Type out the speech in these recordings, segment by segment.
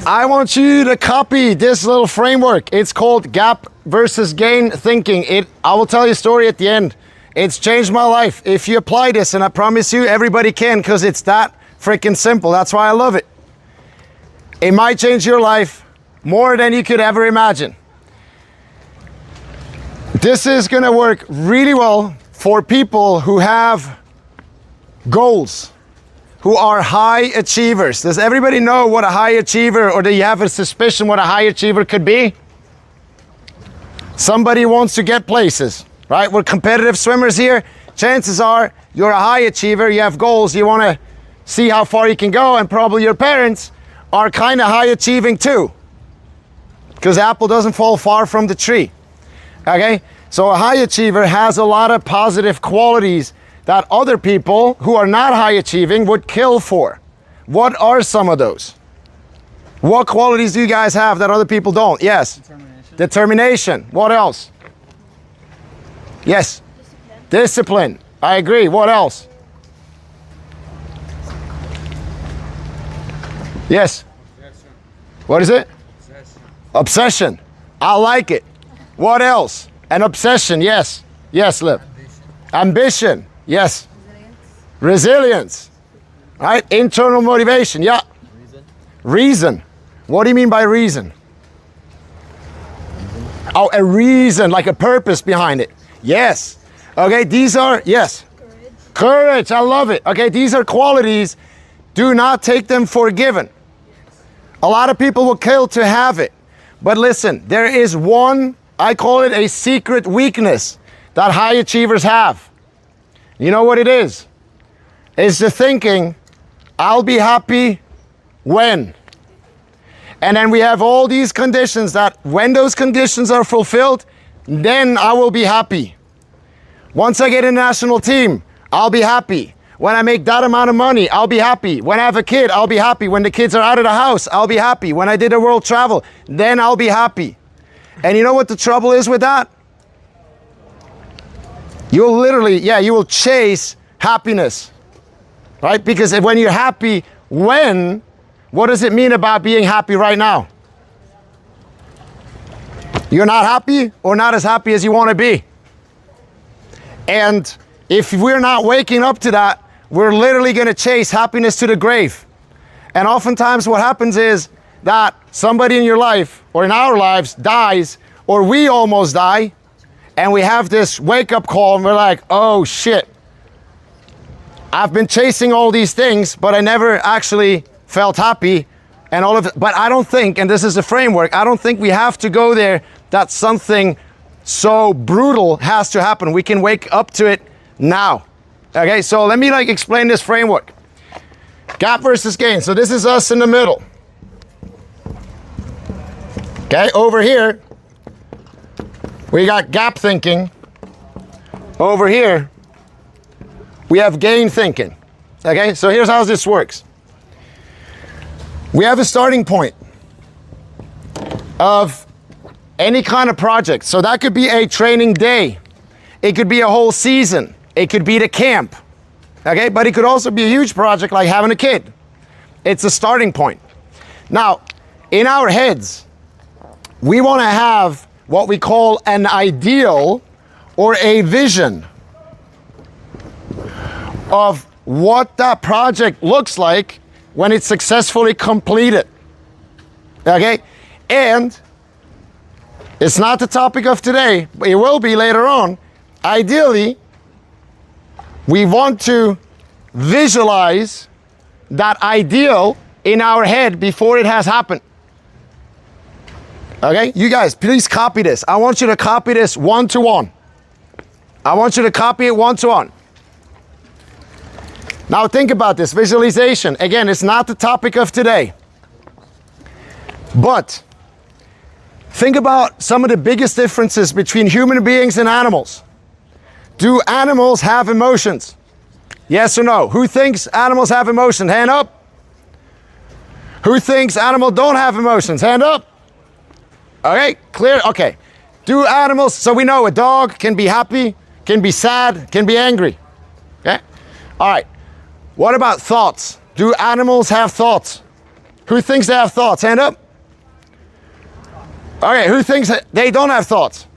I want you to copy this little framework. It's called gap versus gain thinking. I will tell you a story at the end. It's changed my life. If you apply this, and I promise you everybody can, because it's that freaking simple. That's why I love it. It might change your life more than you could ever imagine. This is gonna work really well for people who have goals, who are high achievers. Does everybody know what a high achiever, or do you have a suspicion what a high achiever could be? Somebody wants to get places, right? We're competitive swimmers here. Chances are you're a high achiever, you have goals, you wanna see how far you can go, and probably your parents are kind of high achieving too, because the apple doesn't fall far from the tree. Okay, so a high achiever has a lot of positive qualities that other people who are not high achieving would kill for. What are some of those? What qualities do you guys have that other people don't? Yes. Determination. What else? Yes. Discipline. I agree. What else? Yes. Obsession. What is it? Obsession. I like it. What else? An obsession. Yes. Yes, Liv. Ambition. Yes. Resilience. Right? Internal motivation. Yeah. Reason. What do you mean by reason? Oh, a reason, like a purpose behind it. Yes. Okay, these are, yes. Courage. I love it. Okay, these are qualities. Do not take them for given. A lot of people will kill to have it. But listen, there is one, I call it a secret weakness that high achievers have. You know what it is? It's the thinking, I'll be happy when. And then we have all these conditions that when those conditions are fulfilled, then I will be happy. Once I get in a national team, I'll be happy. When I make that amount of money, I'll be happy. When I have a kid, I'll be happy. When the kids are out of the house, I'll be happy. When I did a world travel, then I'll be happy. And you know what the trouble is with that? You'll literally, you will chase happiness, right? Because when you're happy, what does it mean about being happy right now? You're not happy or not as happy as you want to be. And if we're not waking up to that, we're literally going to chase happiness to the grave. And oftentimes what happens is that somebody in your life or in our lives dies, or we almost die, and we have this wake-up call and we're like, oh shit, I've been chasing all these things, but I never actually felt happy and all of it. But I don't think, and this is a framework, I don't think we have to go there that something so brutal has to happen. We can wake up to it now. Okay, so let me explain this framework. Gap versus gain. So this is us in the middle. Okay, over here, we got gap thinking. Over here, we have gain thinking. Okay, so here's how this works. We have a starting point of any kind of project. So that could be a training day. It could be a whole season. It could be the camp. Okay, but it could also be a huge project like having a kid. It's a starting point. Now, in our heads, we want to have what we call an ideal or a vision of what that project looks like when it's successfully completed. Okay? And it's not the topic of today, but it will be later on. Ideally, we want to visualize that ideal in our head before it has happened. Okay? You guys, please copy this. I want you to copy this one-to-one. I want you to copy it one-to-one. Now think about this visualization. Again, it's not the topic of today. But think about some of the biggest differences between human beings and animals. Do animals have emotions? Yes or no? Who thinks animals have emotions? Hand up. Who thinks animals don't have emotions? Hand up. Okay, clear? Okay. Do animals, so we know a dog can be happy, can be sad, can be angry. Okay? All right. What about thoughts? Do animals have thoughts? Who thinks they have thoughts? Hand up. Okay, who thinks that they don't have thoughts?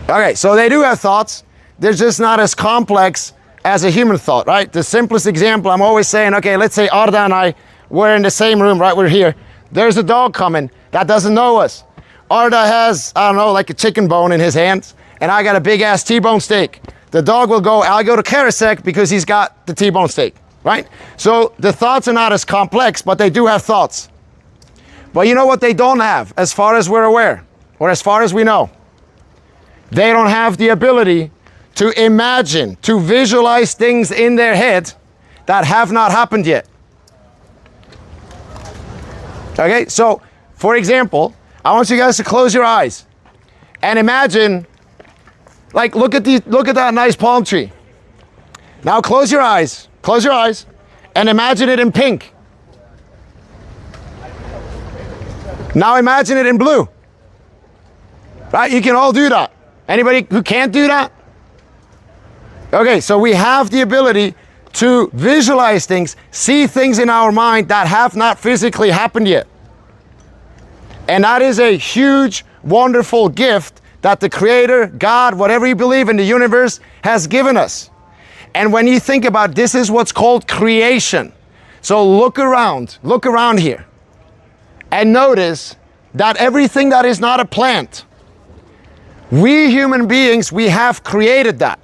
Okay, so they do have thoughts. They're just not as complex as a human thought, right? The simplest example, I'm always saying, okay, let's say Arda and I, we're in the same room, right? We're here. There's a dog coming that doesn't know us. Arda has, I don't know, like a chicken bone in his hands, and I got a big ass T-bone steak. The dog will go, I'll go to Karasek because he's got the T-bone steak, right? So the thoughts are not as complex, but they do have thoughts. But you know what they don't have, as far as we're aware, or as far as we know? They don't have the ability to imagine, to visualize things in their head that have not happened yet. Okay, so for example, I want you guys to close your eyes and imagine, like, look at that nice palm tree. Now close your eyes, and imagine it in pink. Now imagine it in blue. Right, you can all do that. Anybody who can't do that? Okay, so we have the ability to visualize things, see things in our mind that have not physically happened yet. And that is a huge, wonderful gift that the Creator, God, whatever you believe in, the universe has given us. And when you think about it, this is what's called creation. So look around here and notice that everything that is not a plant, we human beings, we have created that.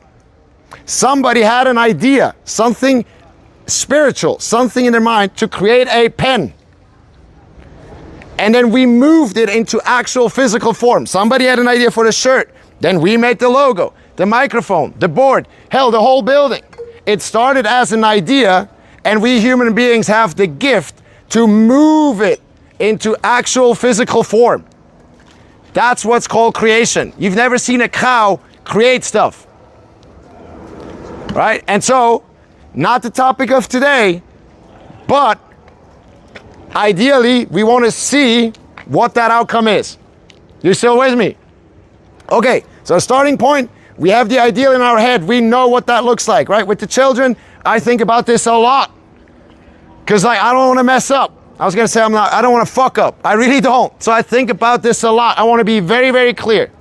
Somebody had an idea, something spiritual, something in their mind to create a pen. And then we moved it into actual physical form. Somebody had an idea for the shirt. Then we made the logo, the microphone, the board, hell, the whole building. It started as an idea, and we human beings have the gift to move it into actual physical form. That's what's called creation. You've never seen a cow create stuff. Right? And so, not the topic of today, but ideally, we want to see what that outcome is. You still with me? Okay, so starting point, we have the ideal in our head. We know what that looks like, right? With the children, I think about this a lot. Because I don't want to mess up. I was going to say I don't want to fuck up. I really don't. So I think about this a lot. I want to be very, very clear.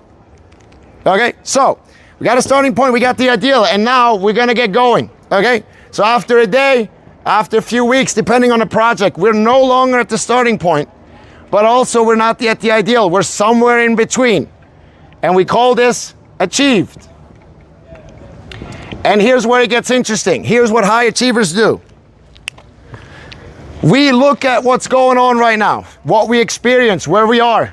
Okay, so we got a starting point, we got the ideal, and now we're going to get going. Okay, so after a day, after a few weeks, depending on the project, we're no longer at the starting point, but also we're not at the ideal. We're somewhere in between. And we call this achieved. And here's where it gets interesting. Here's what high achievers do. We look at what's going on right now, what we experience, where we are.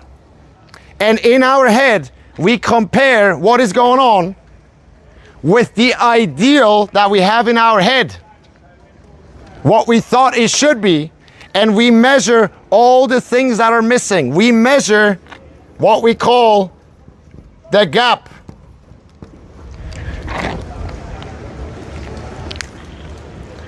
And in our head, we compare what is going on with the ideal that we have in our head. What we thought it should be, and we measure all the things that are missing. We measure what we call the gap.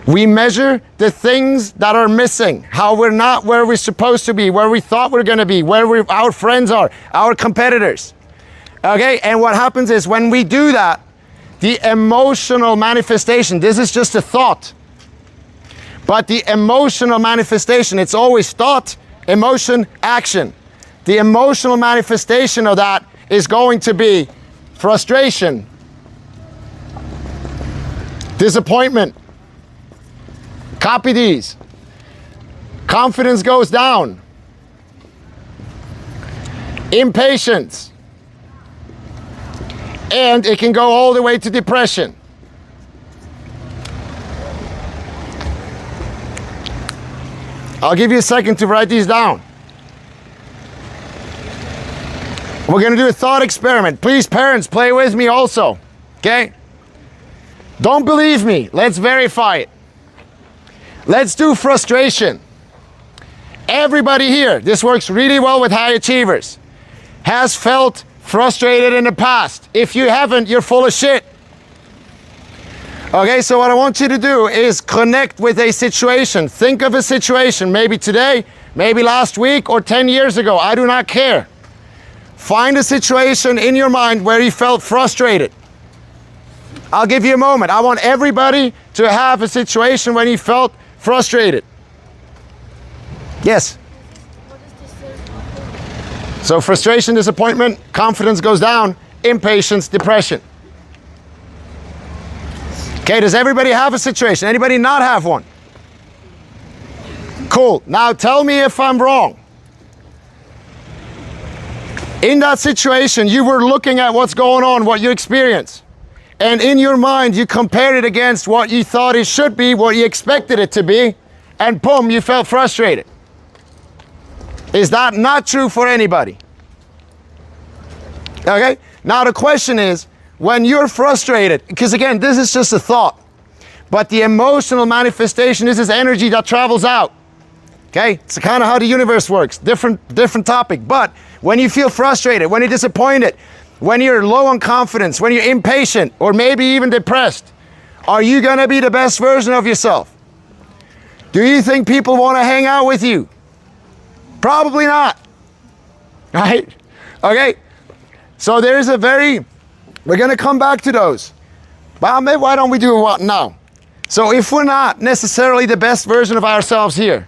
We measure the things that are missing, how we're not where we're supposed to be, where we thought we're gonna be, where our friends are, our competitors. Okay, and what happens is when we do that, the emotional manifestation, this is just a thought, but the emotional manifestation, it's always thought, emotion, action. The emotional manifestation of that is going to be frustration, disappointment. Copy these. Confidence goes down. Impatience. And it can go all the way to depression. I'll give you a second to write these down. We're going to do a thought experiment. Please, parents, play with me also. Okay? Don't believe me. Let's verify it. Let's do frustration. Everybody here, this works really well with high achievers, has felt frustrated in the past. If you haven't, you're full of shit. Okay, so what I want you to do is connect with a situation. Think of a situation, maybe today, maybe last week, or 10 years ago. I do not care. Find a situation in your mind where you felt frustrated. I'll give you a moment. I want everybody to have a situation when you felt frustrated. Yes. So frustration, disappointment, confidence goes down, impatience, depression. Okay, does everybody have a situation? Anybody not have one? Cool. Now tell me if I'm wrong. In that situation, you were looking at what's going on, what you experience. And in your mind, you compared it against what you thought it should be, what you expected it to be, and boom, you felt frustrated. Is that not true for anybody? Okay? Now the question is, when you're frustrated, because again, this is just a thought, but the emotional manifestation is this energy that travels out. Okay? It's kind of how the universe works. Different topic. But when you feel frustrated, when you're disappointed, when you're low on confidence, when you're impatient, or maybe even depressed, are you going to be the best version of yourself? Do you think people want to hang out with you? Probably not. Right? Okay? So there's we're going to come back to those. Well, maybe why don't we do it now? So if we're not necessarily the best version of ourselves here,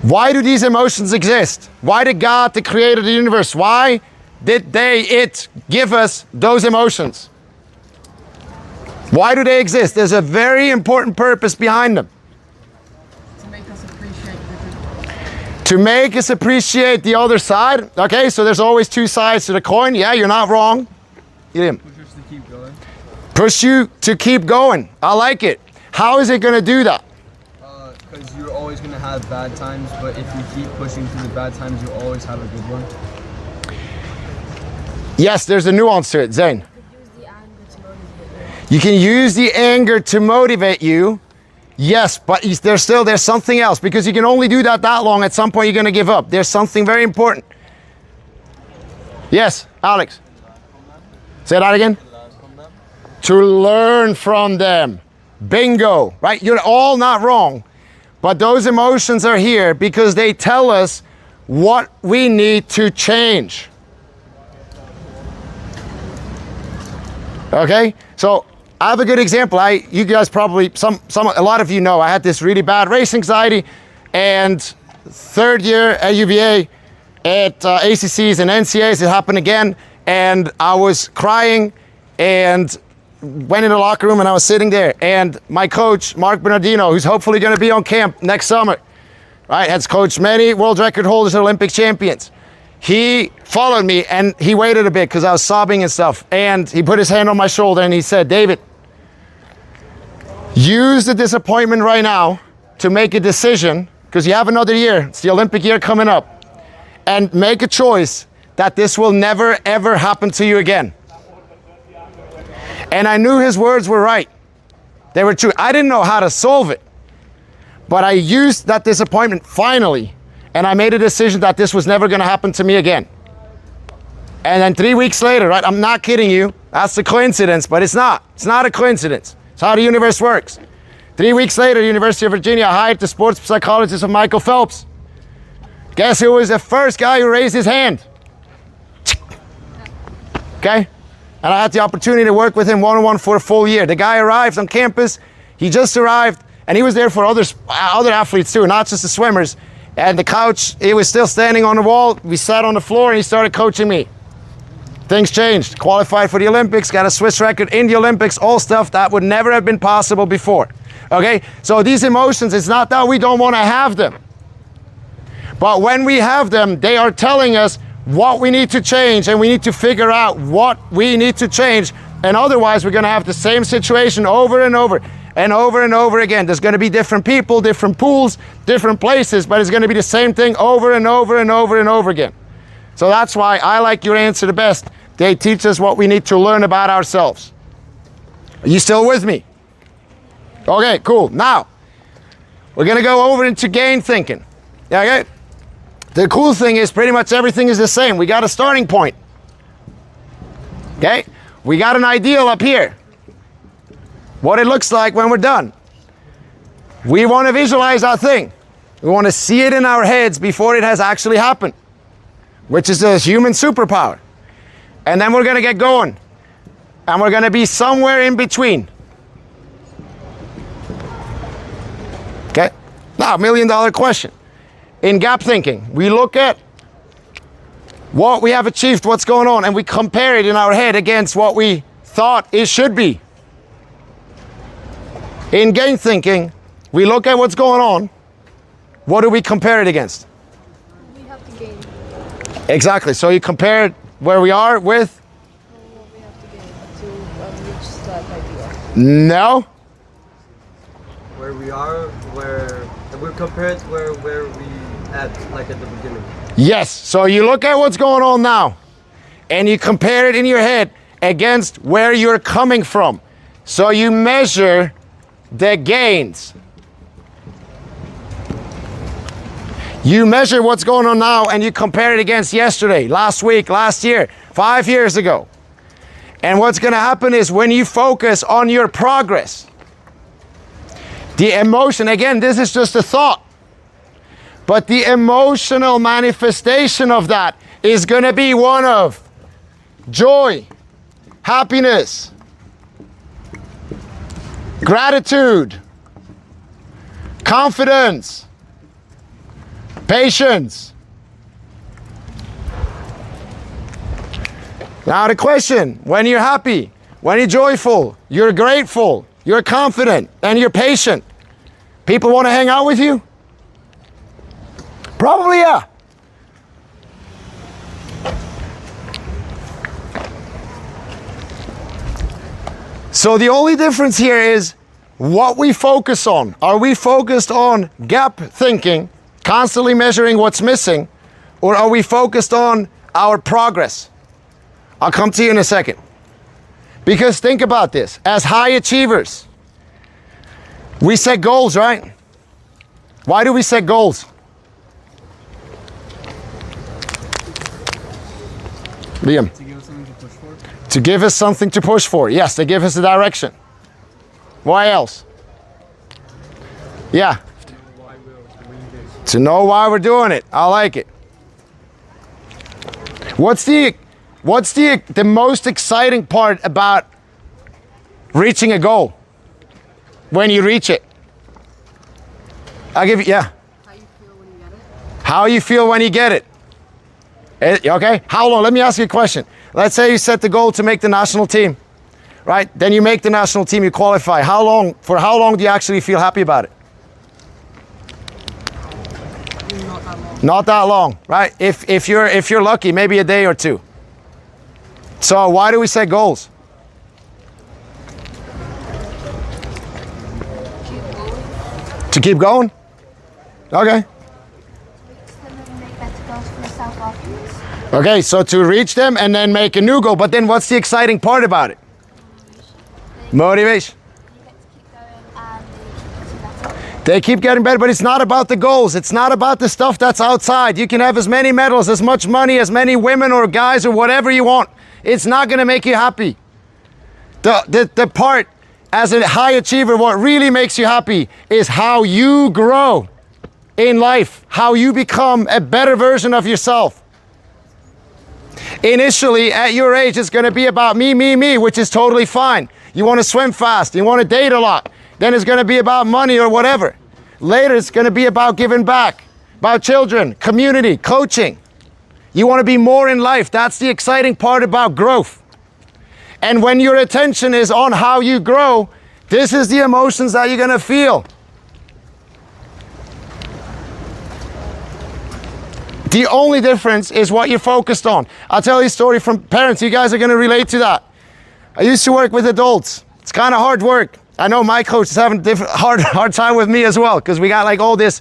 why do these emotions exist? Why did God, the creator of the universe, why did it give us those emotions? Why do they exist? There's a very important purpose behind them. To make us appreciate different. To make us appreciate the other side. Okay, so there's always two sides to the coin. Yeah, you're not wrong. You didn't. Push us to keep going. Push you to keep going. I like it. How is it going to do that? Because you're always going to have bad times, but if you keep pushing through the bad times, you'll always have a good one. Yes, there's a nuance to it, Zane. You can use the anger to motivate you. Yes, but there's something else, because you can only do that long. At some point, you're going to give up. There's something very important. Yes, Alex. Say that again. To learn from them. Bingo, right? You're all not wrong. But those emotions are here because they tell us what we need to change. Okay? So I have a good example. You guys probably, a lot of you know, I had this really bad race anxiety, and third year at UVA, at ACCs and NCAs, it happened again, and I was crying and went in the locker room, and I was sitting there, and my coach, Mark Bernardino, who's hopefully going to be on camp next summer, right, has coached many world record holders and Olympic champions. He followed me, and he waited a bit because I was sobbing and stuff, and he put his hand on my shoulder, and he said, David, use the disappointment right now to make a decision, because you have another year. It's the Olympic year coming up, and make a choice that this will never, ever happen to you again. And I knew his words were right. They were true. I didn't know how to solve it, but I used that disappointment finally, and I made a decision that this was never going to happen to me again. And then 3 weeks later, right, I'm not kidding you, that's a coincidence, but it's not. It's not a coincidence. It's how the universe works. 3 weeks later, University of Virginia hired the sports psychologist of Michael Phelps. Guess who was the first guy who raised his hand? Okay? And I had the opportunity to work with him one-on-one for a full year. The guy arrived on campus, he just arrived, and he was there for other athletes too, not just the swimmers. And the couch, he was still standing on the wall. We sat on the floor, and he started coaching me. Things changed. Qualified for the Olympics, got a Swiss record in the Olympics, all stuff that would never have been possible before. Okay? So these emotions, it's not that we don't want to have them. But when we have them, they are telling us what we need to change, and we need to figure out what we need to change. And otherwise, we're going to have the same situation over and over and over and over again. There's going to be different people, different pools, different places, but it's going to be the same thing over and over and over and over again. So that's why I like your answer the best. They teach us what we need to learn about ourselves. Are you still with me? Okay, cool. Now, we're going to go over into gain thinking. Okay? The cool thing is pretty much everything is the same. We got a starting point. Okay? We got an ideal up here. What it looks like when we're done. We want to visualize that thing. We want to see it in our heads before it has actually happened, which is a human superpower. And then we're going to get going. And we're going to be somewhere in between. Okay? Now, $1 million question. In gap thinking, we look at what we have achieved, what's going on, and we compare it in our head against what we thought it should be. In gain thinking, we look at what's going on. What do we compare it against? We have to gain. Exactly. So you compare it where we are with? What we have to gain to reach that idea. No. Where we are, where we compare it where we at, like at the beginning. Yes. So you look at what's going on now, and you compare it in your head against where you're coming from. So you measure the gains. You measure what's going on now and you compare it against yesterday, last week, last year, 5 years ago. And what's going to happen is when you focus on your progress, the emotion, again, this is just a thought, but the emotional manifestation of that is going to be one of joy, happiness, gratitude, confidence, patience. Now the question, when you're happy, when you're joyful, you're grateful, you're confident, and you're patient, people want to hang out with you? Probably, yeah. So the only difference here is what we focus on. Are we focused on gap thinking, constantly measuring what's missing, or are we focused on our progress? I'll come to you in a second. Because think about this, as high achievers, we set goals, right? Why do we set goals? Liam. To give us something to push for? To give us something to push for. Yes, to give us a direction. Why else? Yeah. To know why we're doing it. I like it. What's the most exciting part about reaching a goal? When you reach it. I'll give you, yeah. How you feel when you get it? How you feel when you get it. Okay? How long? Let me ask you a question. Let's say you set the goal to make the national team, right? Then you make the national team, you qualify. For how long do you actually feel happy about it? Not that long. Not that long, right? If you're lucky, maybe a day or two. So why do we set goals? Keep going. To keep going? Okay. Make better goals for yourself afterwards. Okay, so to reach them and then make a new goal. But then what's the exciting part about it? Motivation. You get to keep going and they keep getting better. They keep getting better, but it's not about the goals. It's not about the stuff that's outside. You can have as many medals, as much money, as many women or guys or whatever you want. It's not going to make you happy. The part as a high achiever, what really makes you happy is how you grow in life, how you become a better version of yourself. Initially, at your age, it's going to be about me, which is totally fine. You want to swim fast, you want to date a lot. Then it's going to be about money or whatever. Later, it's going to be about giving back, about children, community, coaching. You want to be more in life. That's the exciting part about growth. And when your attention is on how you grow, this is the emotions that you're going to feel. The only difference is what you're focused on. I'll tell you a story from parents. You guys are going to relate to that. I used to work with adults. It's kind of hard work. I know my coach is having a hard time with me as well, because we got like all this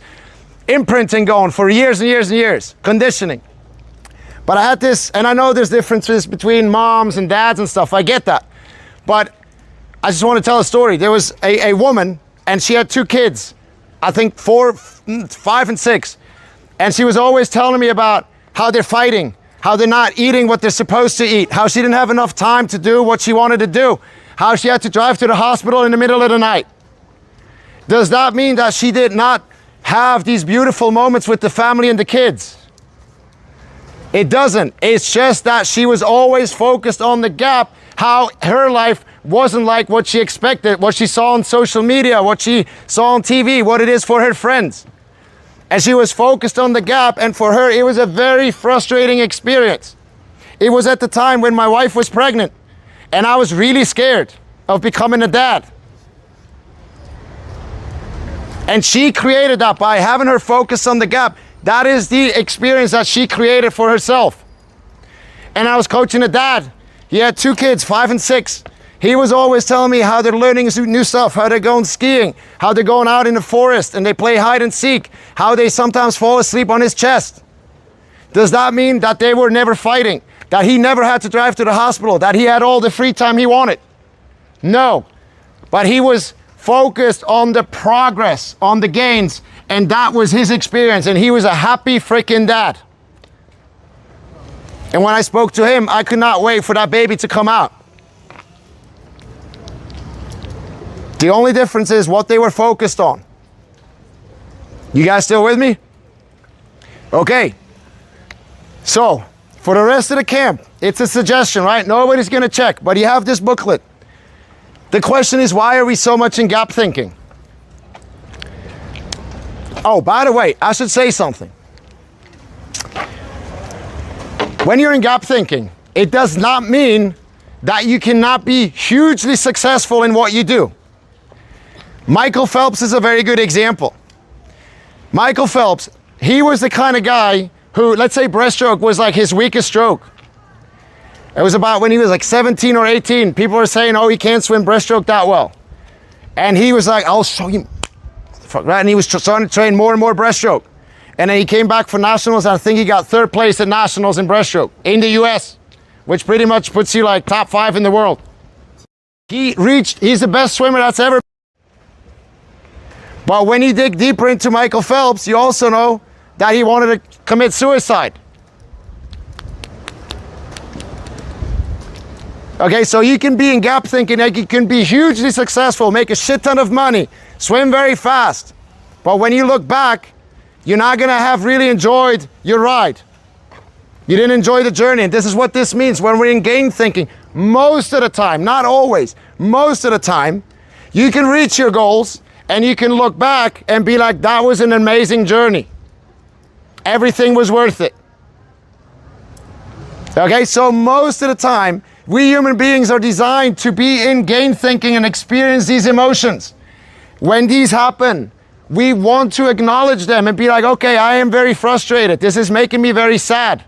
imprinting going for years and years and years, conditioning. But I had this, and I know there's differences between moms and dads and stuff. I get that. But I just want to tell a story. There was a woman, and she had 2 kids, I think 4, 5, and 6. And she was always telling me about how they're fighting, how they're not eating what they're supposed to eat, how she didn't have enough time to do what she wanted to do, how she had to drive to the hospital in the middle of the night. Does that mean that she did not have these beautiful moments with the family and the kids? It doesn't. It's just that she was always focused on the gap, how her life wasn't like what she expected, what she saw on social media, what she saw on TV, what it is for her friends. And she was focused on the gap, and for her, it was a very frustrating experience. It was at the time when my wife was pregnant, and I was really scared of becoming a dad. And she created that by having her focus on the gap. That is the experience that she created for herself. And I was coaching a dad. He had 2 kids, 5 and 6. He was always telling me how they're learning new stuff, how they're going skiing, how they're going out in the forest and they play hide and seek, how they sometimes fall asleep on his chest. Does that mean that they were never fighting? That he never had to drive to the hospital? That he had all the free time he wanted? No. But he was focused on the progress, on the gains, and that was his experience, and he was a happy freaking dad. And when I spoke to him, I could not wait for that baby to come out. The only difference is what they were focused on. You guys still with me? Okay. So, for the rest of the camp, it's a suggestion, right? Nobody's gonna check, but you have this booklet. The question is, why are we so much in gap thinking? Oh, by the way, I should say something. When you're in gap thinking, it does not mean that you cannot be hugely successful in what you do. Michael Phelps is a very good example. Michael Phelps, he was the kind of guy who, let's say breaststroke was like his weakest stroke. It was about when he was like 17 or 18. People were saying, oh, he can't swim breaststroke that well. And he was like, I'll show you. Right? And he was starting to train more and more breaststroke. And then he came back for nationals, and I think he got 3rd place at nationals in breaststroke in the US, which pretty much puts you like top 5 in the world. He's the best swimmer that's ever been. But when you dig deeper into Michael Phelps, you also know that he wanted to commit suicide. Okay, so you can be in gap thinking, like you can be hugely successful, make a shit ton of money, swim very fast. But when you look back, you're not gonna have really enjoyed your ride. You didn't enjoy the journey, and this is what this means when we're in gain thinking. Most of the time, not always, most of the time, you can reach your goals and you can look back and be like, that was an amazing journey. Everything was worth it. Okay, so most of the time, we human beings are designed to be in gain thinking and experience these emotions. When these happen, we want to acknowledge them and be like, okay, I am very frustrated. This is making me very sad.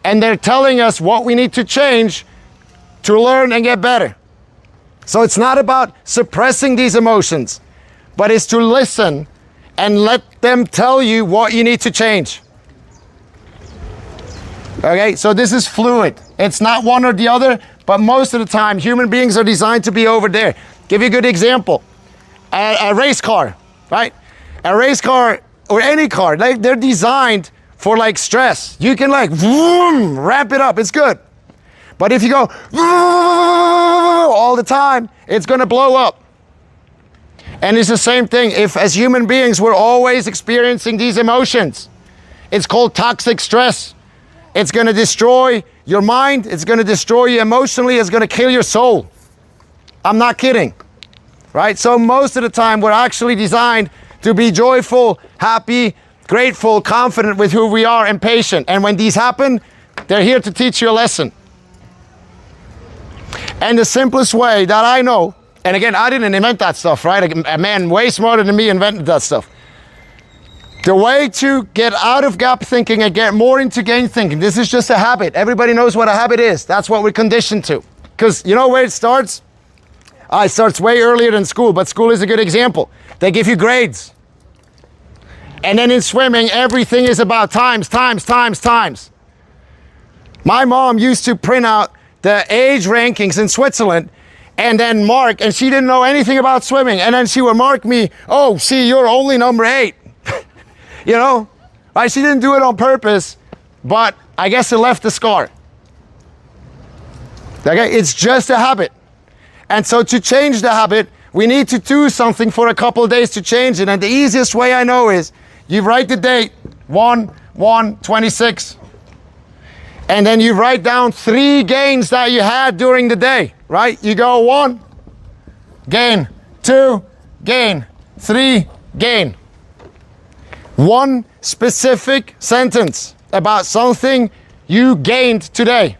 And they're telling us what we need to change to learn and get better. So it's not about suppressing these emotions, but it's to listen and let them tell you what you need to change. Okay, so this is fluid. It's not one or the other, but most of the time, human beings are designed to be over there. Give you a good example. A race car, right? A race car or any car, they're designed for like stress. You can like vroom, ramp it up, it's good. But if you go all the time, it's gonna blow up. And it's the same thing. If as human beings, we're always experiencing these emotions, it's called toxic stress. It's gonna destroy your mind, it's gonna destroy you emotionally, it's gonna kill your soul. I'm not kidding, right? So most of the time, we're actually designed to be joyful, happy, grateful, confident with who we are, and patient. And when these happen, they're here to teach you a lesson. And the simplest way that I know, and again, I didn't invent that stuff, right? A man way smarter than me invented that stuff. The way to get out of gap thinking and get more into gain thinking, this is just a habit. Everybody knows what a habit is. That's what we're conditioned to. Because you know where it starts? It starts way earlier than school, but school is a good example. They give you grades. And then in swimming, everything is about times. My mom used to print out the age rankings in Switzerland and then mark, and she didn't know anything about swimming. And then she would mark me, oh, see, you're only number 8. You know, right? She didn't do it on purpose, but I guess it left a scar. Okay, it's just a habit. And so to change the habit, we need to do something for a couple of days to change it. And the easiest way I know is you write the date, 1/1/26. And then you write down 3 gains that you had during the day, right? You go 1, gain, 2, gain, 3, gain. One specific sentence about something you gained today.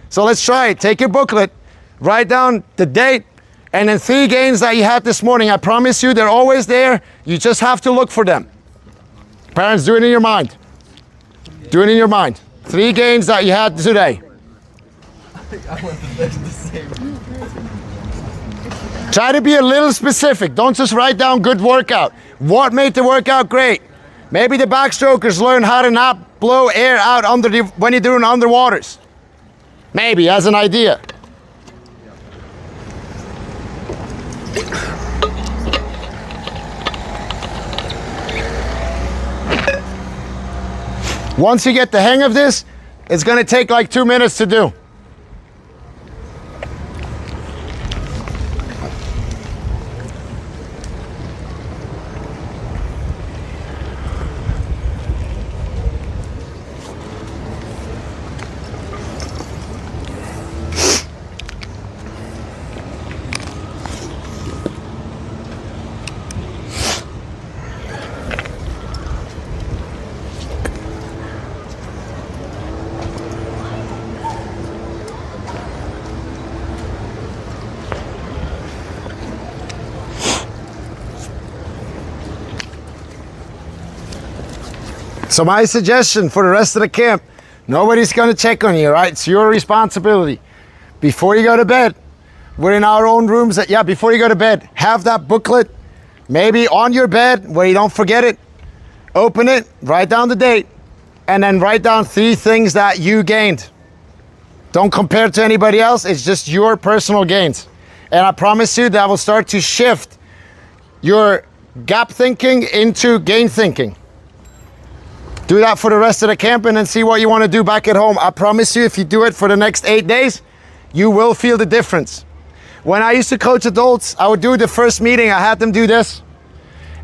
So let's try it. Take your booklet, write down the date, and then 3 gains that you had this morning. I promise you, they're always there. You just have to look for them. Parents, do it in your mind. Do it in your mind. 3 gains that you had today. I want the same. Try to be a little specific. Don't just write down good workout. What made the workout great? Maybe the backstrokers learn how to not blow air out when you're doing underwaters. Maybe, as an idea. Once you get the hang of this, it's going to take like 2 minutes to do. So my suggestion for the rest of the camp, nobody's going to check on you, right? It's your responsibility. Before you go to bed, we're in our own rooms. Before you go to bed, have that booklet maybe on your bed where you don't forget it. Open it, write down the date, and then write down 3 things that you gained. Don't compare to anybody else. It's just your personal gains. And I promise you that will start to shift your gap thinking into gain thinking. Do that for the rest of the camp and then see what you want to do back at home. I promise you, if you do it for the next 8 days, you will feel the difference. When I used to coach adults, I would do the first meeting, I had them do this.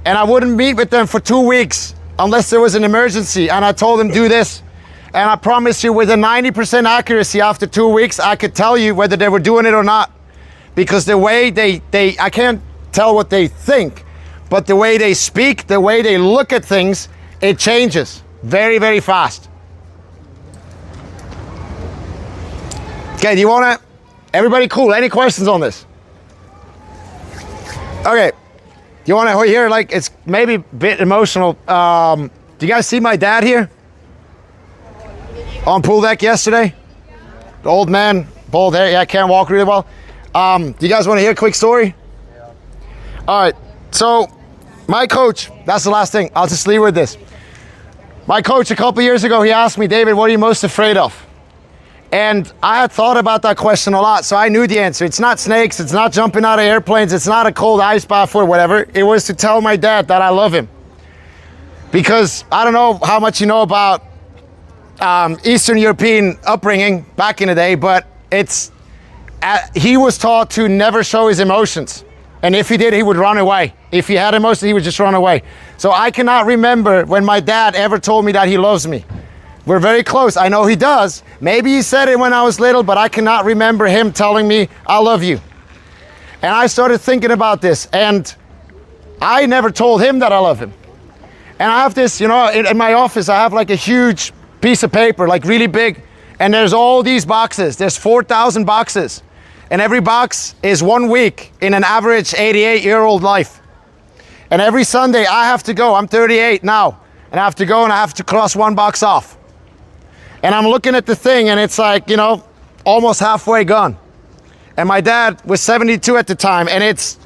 And I wouldn't meet with them for 2 weeks unless there was an emergency. And I told them, do this. And I promise you, with a 90% accuracy after 2 weeks, I could tell you whether they were doing it or not. Because the way I can't tell what they think, but the way they speak, the way they look at things, it changes. Very, very fast. Okay, do you want to, everybody cool? Any questions on this? Okay, do you want to hear, like, it's maybe a bit emotional. Do you guys see my dad here? On pool deck yesterday? The old man, bald hair, yeah, can't walk really well. Do you guys want to hear a quick story? Yeah. All right, so my coach, that's the last thing. I'll just leave with this. My coach a couple years ago, he asked me, David, what are you most afraid of? And I had thought about that question a lot, so I knew the answer. It's not snakes, it's not jumping out of airplanes, it's not a cold ice bath or whatever. It was to tell my dad that I love him. Because I don't know how much you know about Eastern European upbringing back in the day, but he was taught to never show his emotions. And if he did, he would run away. If he had emotions, he would just run away. So I cannot remember when my dad ever told me that he loves me. We're very close. I know he does. Maybe he said it when I was little, but I cannot remember him telling me, I love you. And I started thinking about this, and I never told him that I love him. And I have this, in my office, I have like a huge piece of paper, like really big, and there's all these boxes. There's 4,000 boxes. And every box is 1 week in an average 88-year-old life. And every Sunday I have to go, I'm 38 now, and I have to go and I have to cross 1 box off. And I'm looking at the thing and it's like, almost halfway gone. And my dad was 72 at the time and it's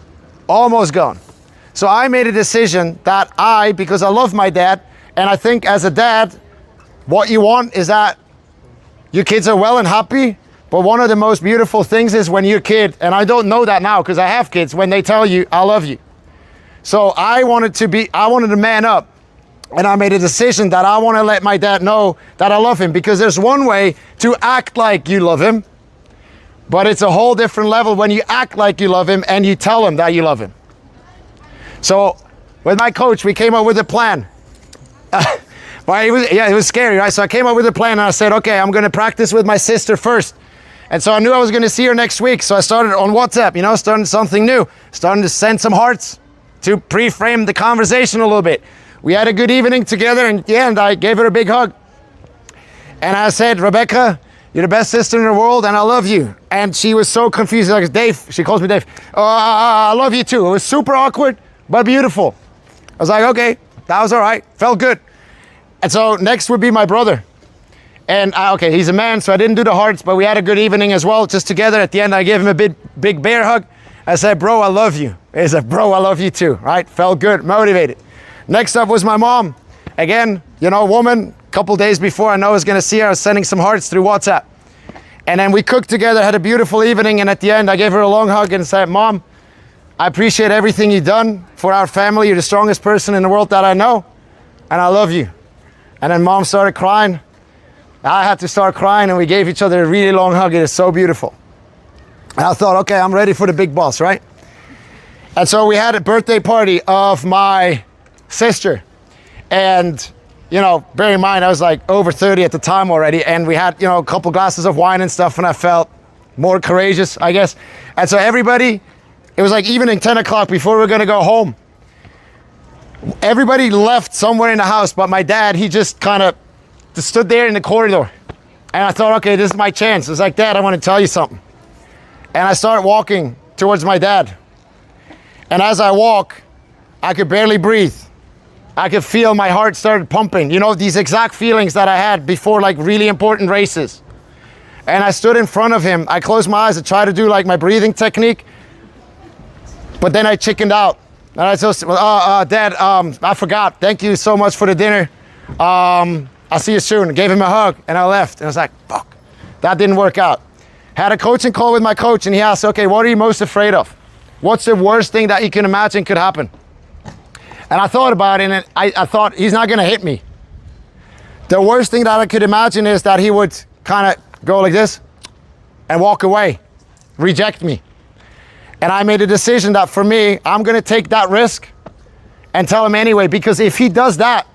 almost gone. So I made a decision that because I love my dad, and I think as a dad, what you want is that your kids are well and happy. But one of the most beautiful things is when your kid, and I don't know that now because I have kids, when they tell you, I love you. So I wanted to man up, and I made a decision that I want to let my dad know that I love him, because there's one way to act like you love him, but it's a whole different level when you act like you love him and you tell him that you love him. So with my coach, we came up with a plan. But it was scary, right? So I came up with a plan and I said, okay, I'm going to practice with my sister first. And so I knew I was going to see her next week. So I started on WhatsApp, starting something new, starting to send some hearts to pre-frame the conversation a little bit. We had a good evening together, and yeah, and I gave her a big hug. And I said, Rebecca, you're the best sister in the world, and I love you. And she was so confused, like, Dave, she calls me Dave. Oh, I love you too. It was super awkward, but beautiful. I was like, okay, that was all right, felt good. And so next would be my brother. And okay, he's a man, so I didn't do the hearts, but we had a good evening as well, just together. At the end, I gave him a big bear hug. I said, bro, I love you. He said, bro, I love you too, right? Felt good, motivated. Next up was my mom. Again, you know, woman, a couple days before I know I was gonna see her, I was sending some hearts through WhatsApp. And then we cooked together, had a beautiful evening, and at the end, I gave her a long hug and said, Mom, I appreciate everything you've done for our family. You're the strongest person in the world that I know, and I love you. And then Mom started crying. I had to start crying, and we gave each other a really long hug. It is so beautiful. And I thought, okay, I'm ready for the big boss, right? And so we had a birthday party of my sister. And, you know, bear in mind, I was like over 30 at the time already. And we had, you know, a couple glasses of wine and stuff, and I felt more courageous, I guess. And so everybody, it was like evening 10 o'clock before we were gonna go home. Everybody left somewhere in the house, but my dad, he just kind of stood there in the corridor. And I thought, okay, this is my chance. It's like, Dad, I want to tell you something. And I started walking towards my dad. And as I walk, I could barely breathe. I could feel my heart started pumping. You know, these exact feelings that I had before like really important races. And I stood in front of him. I closed my eyes to try to do like my breathing technique. But then I chickened out. And I just, Dad, I forgot. Thank you so much for the dinner. I'll see you soon. I gave him a hug and I left. And I was like, fuck, that didn't work out. Had a coaching call with my coach, and he asked, okay, what are you most afraid of? What's the worst thing that you can imagine could happen? And I thought about it, and I thought, he's not gonna hit me. The worst thing that I could imagine is that he would kind of go like this and walk away, reject me. And I made a decision that for me, I'm gonna take that risk and tell him anyway, because if he does that,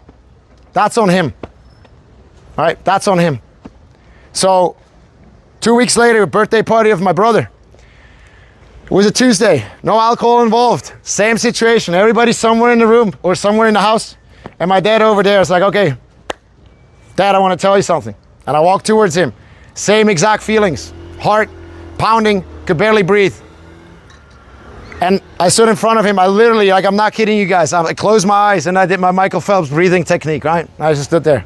that's on him. All right, that's on him. So 2 weeks later, a birthday party of my brother. It was a Tuesday, no alcohol involved. Same situation, everybody somewhere in the room or somewhere in the house. And my dad over there was like, okay, Dad, I want to tell you something. And I walked towards him. Same exact feelings, heart pounding, could barely breathe. And I stood in front of him. I literally, like, I'm not kidding you guys. I closed my eyes and I did my Michael Phelps breathing technique, right? I just stood there.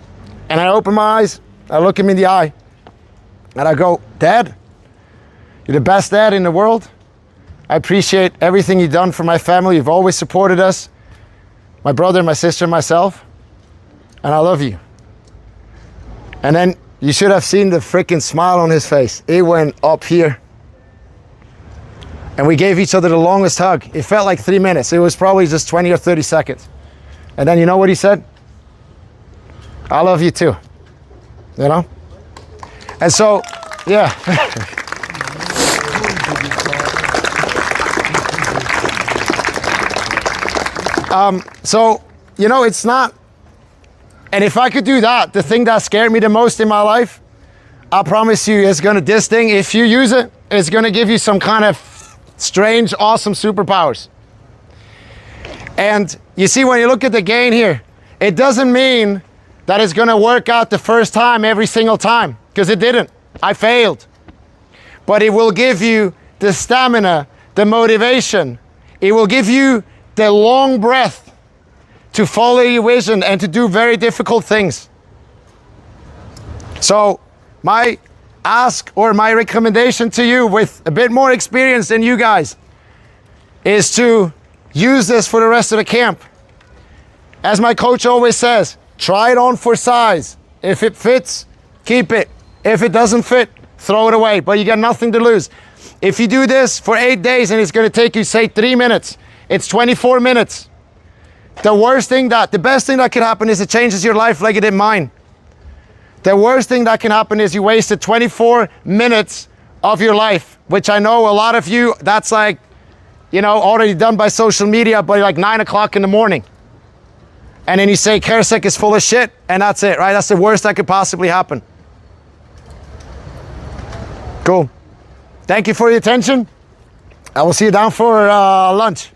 And I opened my eyes, I look him in the eye, and I go, Dad, you're the best dad in the world. I appreciate everything you've done for my family. You've always supported us, my brother, my sister, myself, and I love you. And then you should have seen the freaking smile on his face. It went up here. And we gave each other the longest hug. It felt like 3 minutes. It was probably just 20 or 30 seconds. And then you know what he said? I love you too, you know? And so, yeah. So, you know, it's not, and if I could do that, the thing that scared me the most in my life, I promise you, it's gonna, this thing, if you use it, it's gonna give you some kind of strange, awesome superpowers. And you see, when you look at the gain here, it doesn't mean that it's gonna work out the first time every single time, because it didn't. I failed. But it will give you the stamina, the motivation. It will give you the long breath to follow your vision and to do very difficult things. So my ask or my recommendation to you with a bit more experience than you guys is to use this for the rest of the camp. As my coach always says, try it on for size. If it fits, keep it. If it doesn't fit, throw it away, but you got nothing to lose. If you do this for 8 days and it's gonna take you, say, 3 minutes, it's 24 minutes. The best thing that can happen is it changes your life like it did mine. The worst thing that can happen is you wasted 24 minutes of your life, which I know a lot of you, that's like, you know, already done by social media by like 9 o'clock in the morning. And then you say Karasek is full of shit, and that's it, right? That's the worst that could possibly happen. Cool. Thank you for your attention. I will see you down for lunch.